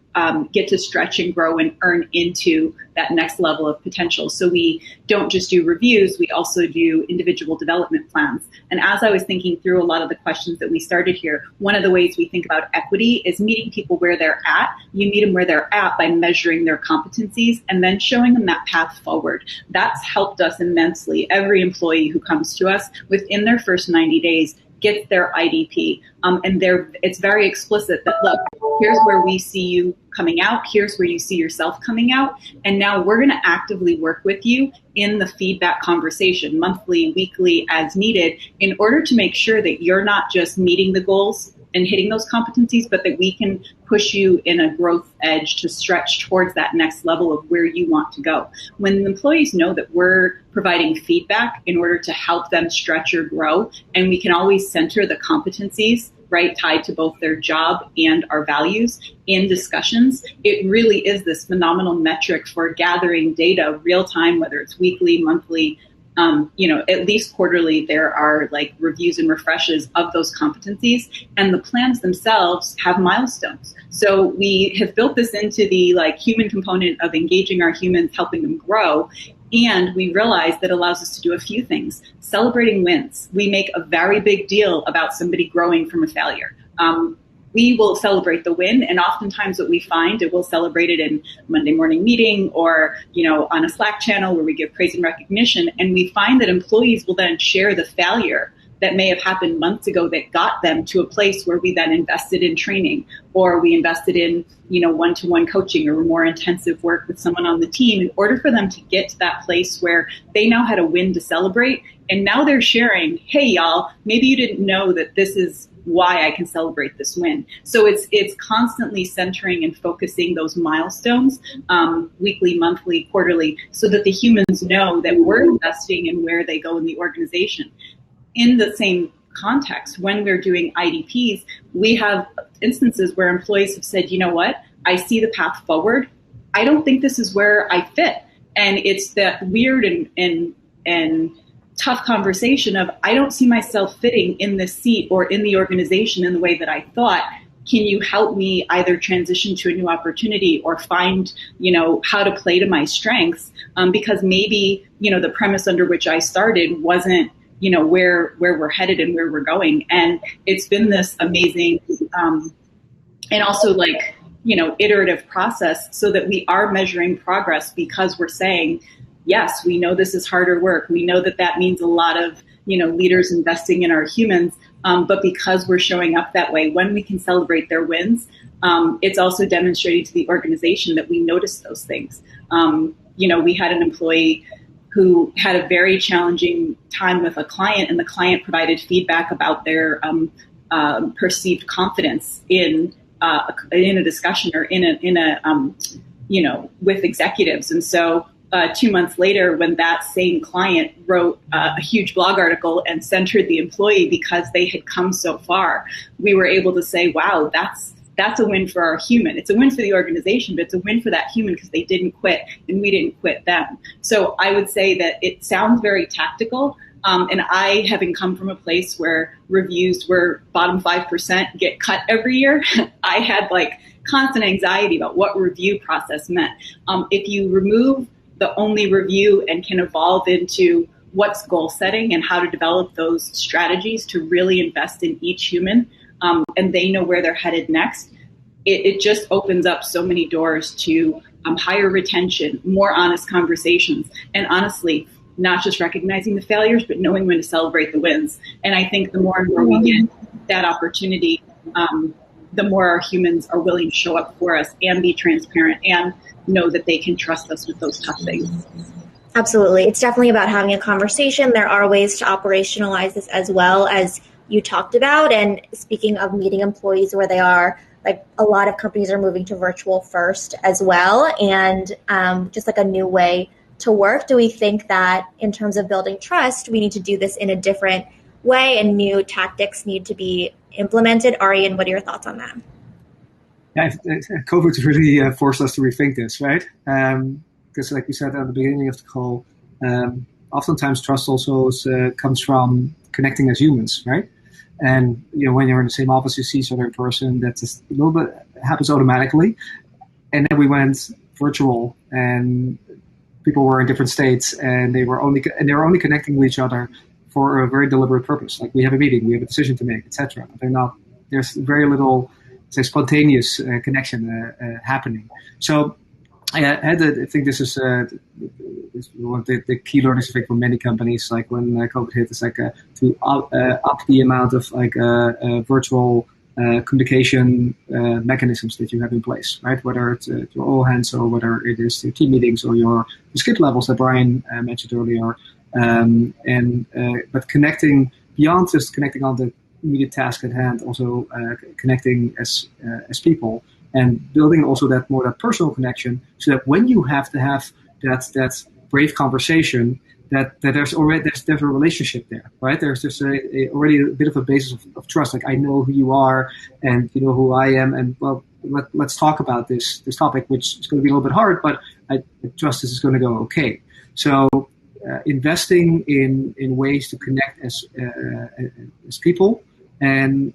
get to stretch and grow and earn into that next level of potential. So we don't just do reviews, we also do individual development plans. And as I was thinking through a lot of the questions that we started here, one of the ways we think about equity is meeting people where they're at. You meet them where they're at by measuring their competencies and then showing them that path forward. That's helped us immensely. Every employee who comes to us within their first 90 days gets their IDP. And it's very explicit that, look, here's where we see you coming out. Here's where you see yourself coming out. And now we're going to actively work with you in the feedback conversation, monthly, weekly, as needed, in order to make sure that you're not just meeting the goals and hitting those competencies, but that we can push you in a growth edge to stretch towards that next level of where you want to go. When employees know that we're providing feedback in order to help them stretch or grow, and we can always center the competencies, right, tied to both their job and our values in discussions, it really is this phenomenal metric for gathering data real time, whether it's weekly, monthly, at least quarterly, there are like reviews and refreshes of those competencies, and the plans themselves have milestones. So we have built this into the human component of engaging our humans, helping them grow. And we realize that allows us to do a few things. Celebrating wins. We make a very big deal about somebody growing from a failure. We will celebrate the win, and oftentimes what we find, we'll celebrate it in Monday morning meeting or, on a Slack channel where we give praise and recognition. And we find that employees will then share the failure that may have happened months ago that got them to a place where we then invested in training, or we invested in, one-to-one coaching or more intensive work with someone on the team in order for them to get to that place where they now had a win to celebrate. And now they're sharing, hey, y'all, maybe you didn't know that this is why I can celebrate this win. So it's constantly centering and focusing those milestones, weekly, monthly, quarterly, so that the humans know that we're investing in where they go in the organization. In the same context, when we're doing IDPs, we have instances where employees have said, you know what, I see the path forward. I don't think this is where I fit. And it's that weird and tough conversation of, I don't see myself fitting in this seat or in the organization in the way that I thought. Can you help me either transition to a new opportunity or find, how to play to my strengths? Because maybe, the premise under which I started wasn't, where we're headed and where we're going. And it's been this amazing, and also iterative process so that we are measuring progress, because we're saying, yes, we know this is harder work. We know that means a lot of, leaders investing in our humans. But because we're showing up that way, when we can celebrate their wins, it's also demonstrating to the organization that we notice those things. We had an employee who had a very challenging time with a client, and the client provided feedback about their perceived confidence in a discussion or in a with executives. And so 2 months later, when that same client wrote a huge blog article and centered the employee because they had come so far, we were able to say, wow, that's a win for our human. It's a win for the organization, but it's a win for that human because they didn't quit and we didn't quit them. So I would say that it sounds very tactical. And I, having come from a place where reviews were bottom 5% get cut every year, I had constant anxiety about what review process meant. If you remove the only review and can evolve into what's goal setting and how to develop those strategies to really invest in each human, and they know where they're headed next, it just opens up so many doors to higher retention, more honest conversations, and honestly, not just recognizing the failures, but knowing when to celebrate the wins. And I think the more and more we get that opportunity, the more our humans are willing to show up for us and be transparent and know that they can trust us with those tough things. Absolutely. It's definitely about having a conversation. There are ways to operationalize this as well, as you talked about. And speaking of meeting employees where they are, a lot of companies are moving to virtual first as well. And just a new way to work. Do we think that in terms of building trust, we need to do this in a different way and new tactics need to be implemented? Arjen, what are your thoughts on that? Yeah, COVID really forced us to rethink this, right? Because like we said at the beginning of the call, oftentimes trust also comes from connecting as humans, right? And when you're in the same office, you see each other in person. That just a little bit happens automatically. And then we went virtual, and people were in different states, and they were only connecting with each other for a very deliberate purpose. Like we have a meeting, we have a decision to make, etc. There's very little, say, spontaneous connection happening. So I think this is one of the key learnings, I think, for many companies. Like when COVID hit, it's to up the amount of virtual communication mechanisms that you have in place, right? Whether it's your all hands or whether it is your team meetings or your skip levels that Brian mentioned earlier. But connecting beyond just connecting on the immediate task at hand, also connecting as people and building also that personal connection, so that when you have to have that brave conversation, that there's a relationship there, right? There's just already a bit of a basis of trust. Like I know who you are, and you know who I am, and well, let's talk about this topic, which is going to be a little bit hard, but I trust this is going to go okay. So investing in ways to connect as people and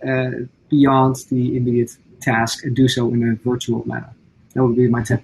beyond the immediate task, and do so in a virtual manner. That would be my tip.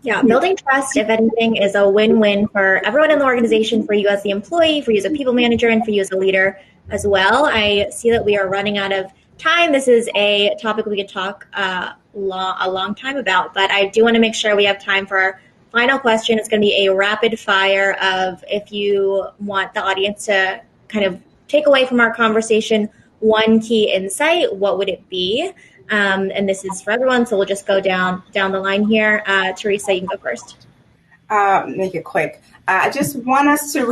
Yeah, building trust, if anything, is a win-win for everyone in the organization, for you as the employee, for you as a people manager, and for you as a leader as well. I see that we are running out of time. This is a topic we could talk a long time about, but I do want to make sure we have time for our final question. It's going to be a rapid fire of, if you want the audience to kind of take away from our conversation one key insight, what would it be? And this is for everyone, so we'll just go down the line here. Theresa, you can go first. Make it quick. I just want us to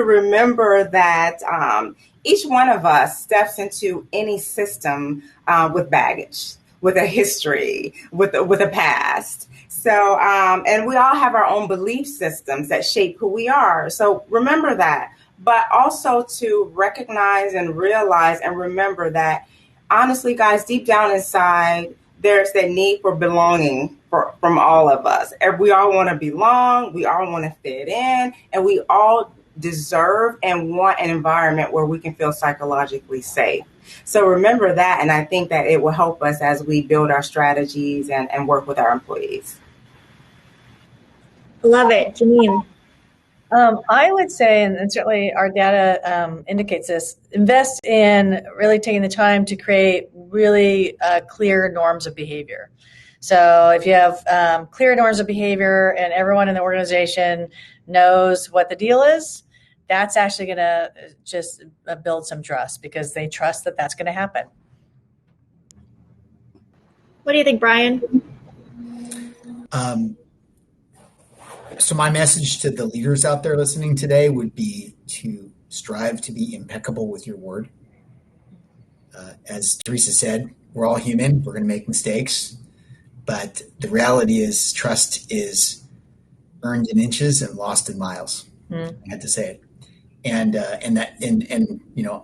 remember that each one of us steps into any system with baggage, with a history, with a past. So, and we all have our own belief systems that shape who we are. So remember that, but also to recognize and realize and remember that, honestly, guys, deep down inside, there's that need for belonging from all of us. And we all want to belong, we all want to fit in, and we all deserve and want an environment where we can feel psychologically safe. So remember that, and I think that it will help us as we build our strategies and work with our employees. Love it. Janine? I would say, and certainly our data indicates this, invest in really taking the time to create really clear norms of behavior. So if you have clear norms of behavior and everyone in the organization knows what the deal is, that's actually going to just build some trust, because they trust that that's going to happen. What do you think, Brian? So my message to the leaders out there listening today would be to strive to be impeccable with your word. As Theresa said, we're all human. We're going to make mistakes. But the reality is trust is earned in inches and lost in miles. I had to say it. And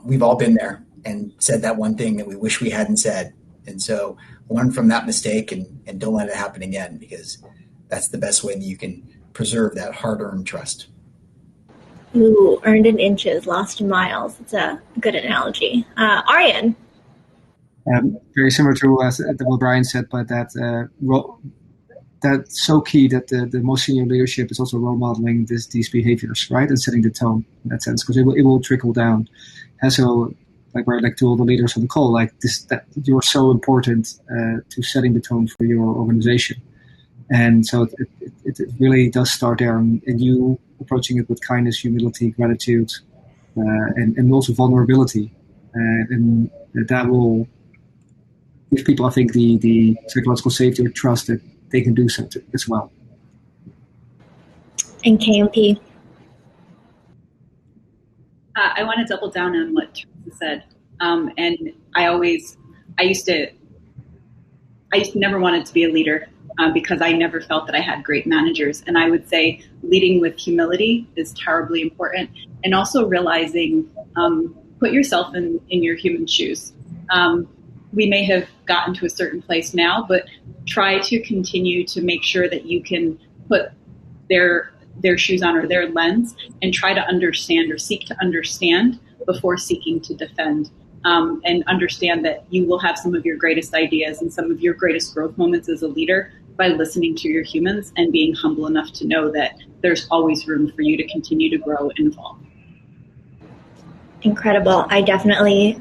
we've all been there and said that one thing that we wish we hadn't said. And so learn from that mistake and don't let it happen again, because that's the best way that you can preserve that hard-earned trust. Ooh, earned in inches, lost in miles. It's a good analogy. Arjen. Very similar to what Brian said, but that's so key that the most senior leadership is also role modeling these behaviors, right, and setting the tone in that sense, because it will trickle down. And so, to all the leaders on the call, that you're so important to setting the tone for your organization. And so it really does start there, and you approaching it with kindness, humility, gratitude, and also vulnerability. And that will give people, I think, the psychological safety or trust that they can do so as well. And KMP. I want to double down on what Theresa said. And I used to never wanted to be a leader because I never felt that I had great managers. And I would say leading with humility is terribly important. And also realizing, put yourself in your human shoes. We may have gotten to a certain place now, but try to continue to make sure that you can put their shoes on, or their lens, and try to understand or seek to understand before seeking to defend. And understand that you will have some of your greatest ideas and some of your greatest growth moments as a leader by listening to your humans and being humble enough to know that there's always room for you to continue to grow and evolve. Incredible. I definitely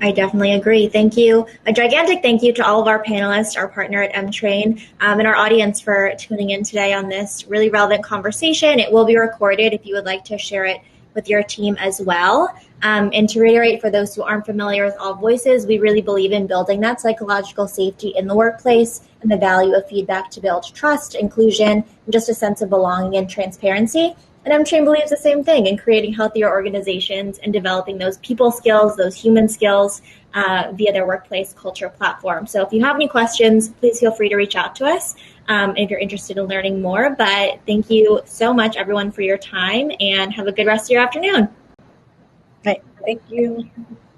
agree. Thank you. A gigantic thank you to all of our panelists, our partner at Emtrain, and our audience for tuning in today on this really relevant conversation. It will be recorded if you would like to share it with your team as well. And to reiterate, for those who aren't familiar with AllVoices, we really believe in building that psychological safety in the workplace and the value of feedback to build trust, inclusion, and just a sense of belonging and transparency. And Emtrain believes the same thing in creating healthier organizations and developing those people skills, those human skills via their workplace culture platform. So if you have any questions, please feel free to reach out to us if you're interested in learning more. But thank you so much, everyone, for your time, and have a good rest of your afternoon. Right. Thank you.